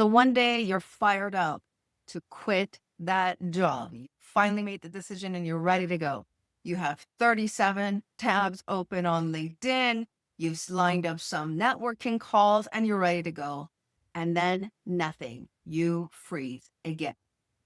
So one day you're fired up to quit that job. You finally made the decision and you're ready to go. You have 37 tabs open on LinkedIn. You've lined up some networking calls and you're ready to go. And then nothing. You freeze again.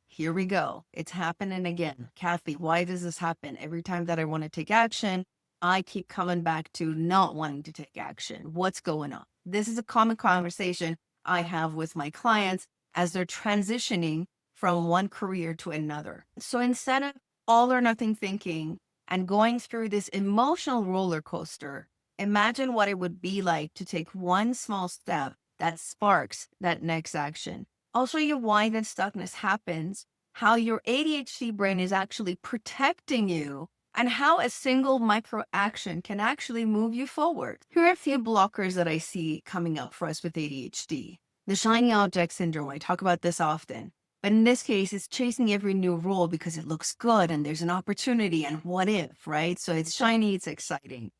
Here we go. It's happening again. Kathy, why does this happen? Every time that I want to take action, I keep coming back to not wanting to take action. What's going on? This is a common conversation I have with my clients as they're transitioning from one career to another. So instead of all or nothing thinking and going through this emotional roller coaster, imagine what it would be like to take one small step that sparks that next action. I'll show you why that stuckness happens, how your ADHD brain is actually protecting you, and how a single micro action can actually move you forward. Here are a few blockers that I see coming up for us with ADHD. The shiny object syndrome, I talk about this often. But in this case, it's chasing every new role because it looks good and there's an opportunity and what if, right? So it's shiny, it's exciting.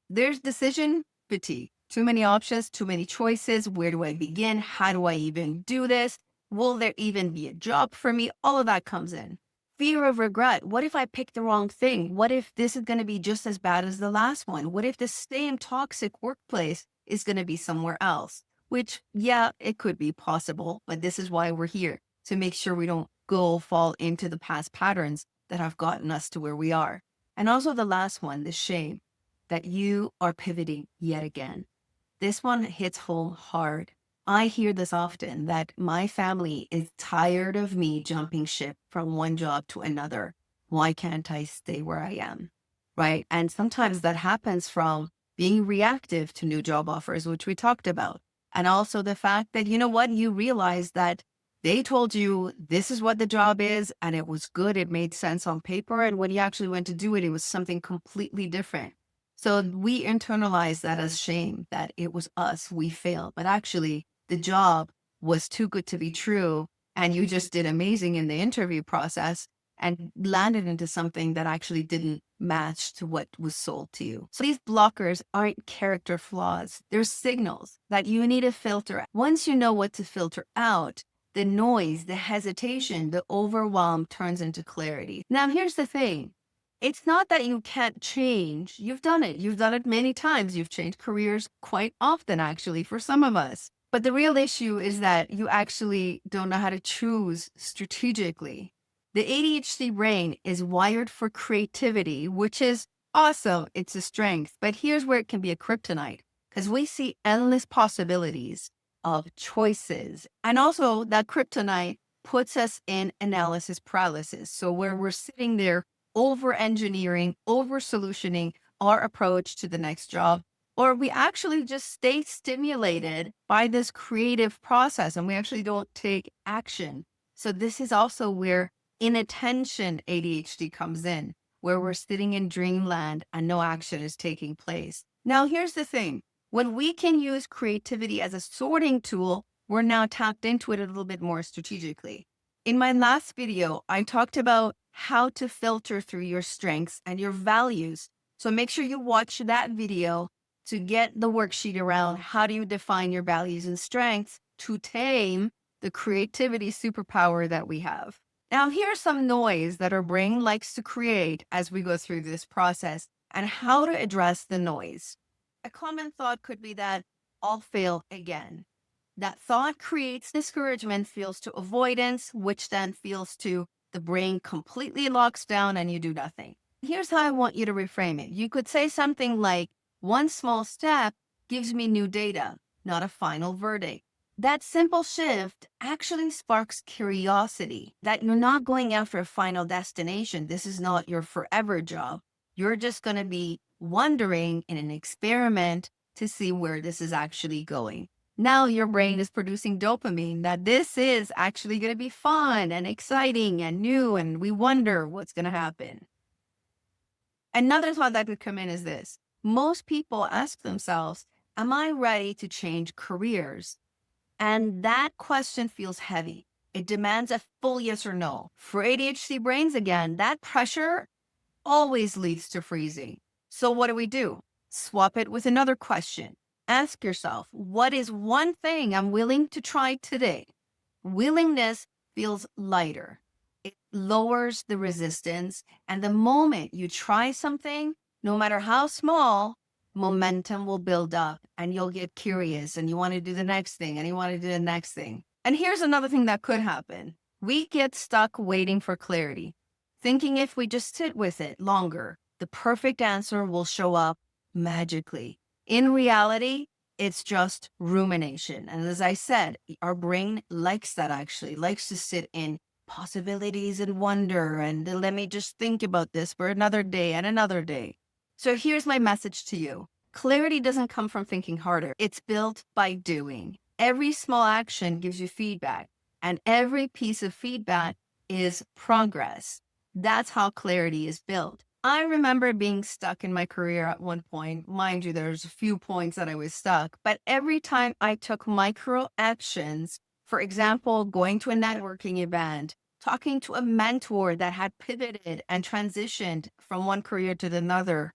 There's decision fatigue. Too many options, too many choices. Where do I begin? How do I even do this? Will there even be a job for me? All of that comes in. Fear of regret. What if I pick the wrong thing? What if this is going to be just as bad as the last one? What if the same toxic workplace is going to be somewhere else? Which, yeah, it could be possible, but this is why we're here, to make sure we don't fall into the past patterns that have gotten us to where we are. And also the last one, the shame that you are pivoting yet again. This one hits home hard. I hear this often that my family is tired of me jumping ship from one job to another. Why can't I stay where I am? Right. And sometimes that happens from being reactive to new job offers, which we talked about. And also the fact that, you know what, you realize that they told you this is what the job is and it was good. It made sense on paper. And when you actually went to do it, it was something completely different. So we internalize that as shame, that it was us, we failed. But actually, the job was too good to be true. And you just did amazing in the interview process and landed into something that actually didn't match to what was sold to you. So these blockers aren't character flaws. They're signals that you need to filter. Once you know what to filter out, the noise, the hesitation, the overwhelm turns into clarity. Now, here's the thing. It's not that you can't change. You've done it. You've done it many times. You've changed careers quite often, actually, for some of us. But the real issue is that you actually don't know how to choose strategically. The ADHD brain is wired for creativity, which is awesome. It's a strength. But here's where it can be a kryptonite, because we see endless possibilities of choices. And also, that kryptonite puts us in analysis paralysis. So, where we're sitting there over engineering, over solutioning our approach to the next job, or we actually just stay stimulated by this creative process and we actually don't take action. So this is also where inattention ADHD comes in, where we're sitting in dreamland and no action is taking place. Now, here's the thing. When we can use creativity as a sorting tool, we're now tapped into it a little bit more strategically. In my last video, I talked about how to filter through your strengths and your values. So make sure you watch that video to get the worksheet around how do you define your values and strengths to tame the creativity superpower that we have. Now, here's some noise that our brain likes to create as we go through this process and how to address the noise. A common thought could be that I'll fail again. That thought creates discouragement, feels to avoidance, which then feels to the brain completely locks down and you do nothing. Here's how I want you to reframe it. You could say something like, one small step gives me new data, not a final verdict. That simple shift actually sparks curiosity that you're not going after a final destination. This is not your forever job. You're just going to be wondering in an experiment to see where this is actually going. Now your brain is producing dopamine that this is actually going to be fun and exciting and new, and we wonder what's going to happen. Another thought that could come in is this. Most people ask themselves, am I ready to change careers? And that question feels heavy. It demands a full yes or no. For ADHD brains, again, that pressure always leads to freezing. So what do? Swap it with another question. Ask yourself, what is one thing I'm willing to try today? Willingness feels lighter. It lowers the resistance. And the moment you try something, no matter how small, momentum will build up and you'll get curious and you want to do the next thing and you want to do the next thing. And here's another thing that could happen. We get stuck waiting for clarity, thinking if we just sit with it longer, the perfect answer will show up magically. In reality, it's just rumination. And as I said, our brain likes that actually, likes to sit in possibilities and wonder. And let me just think about this for another day and another day. So here's my message to you. Clarity doesn't come from thinking harder. It's built by doing. Every small action gives you feedback, and every piece of feedback is progress. That's how clarity is built. I remember being stuck in my career at one point. Mind you, there's a few points that I was stuck, but every time I took micro actions, for example, going to a networking event, talking to a mentor that had pivoted and transitioned from one career to another,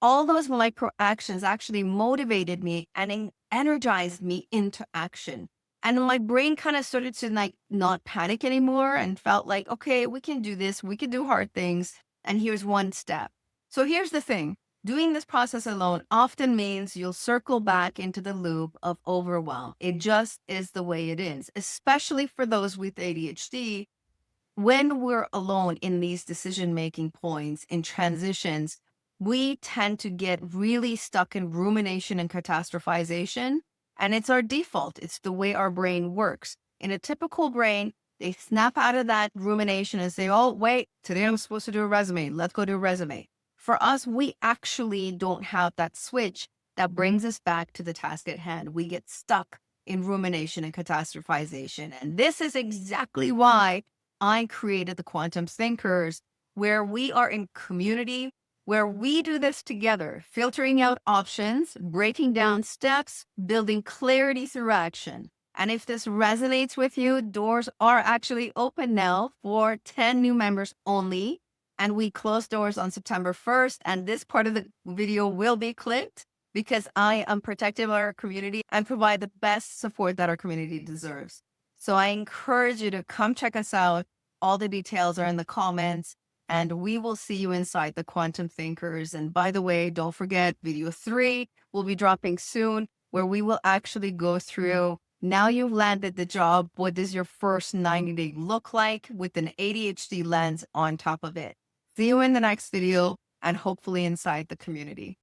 all those micro actions actually motivated me and energized me into action. And my brain kind of started to like not panic anymore and felt like, okay, we can do this. We can do hard things. And here's one step. So here's the thing. Doing this process alone often means you'll circle back into the loop of overwhelm. It just is the way it is, especially for those with ADHD. When we're alone in these decision-making points, in transitions, we tend to get really stuck in rumination and catastrophization. And it's our default. It's the way our brain works. In a typical brain, they snap out of that rumination and say, oh, wait, today I'm supposed to do a resume. Let's go do a resume. For us, we actually don't have that switch that brings us back to the task at hand. We get stuck in rumination and catastrophization. And this is exactly why I created the Quantum Thinkers, where we are in community, where we do this together, filtering out options, breaking down steps, building clarity through action. And if this resonates with you, doors are actually open now for 10 new members only. And we close doors on September 1st. And this part of the video will be clipped because I am protective of our community and provide the best support that our community deserves. So I encourage you to come check us out. All the details are in the comments. And we will see you inside the Quantum Thinkers. And by the way, don't forget, video 3 will be dropping soon, where we will actually go through, now you've landed the job, what does your first 90-day look like with an ADHD lens on top of it? See you in the next video and hopefully inside the community.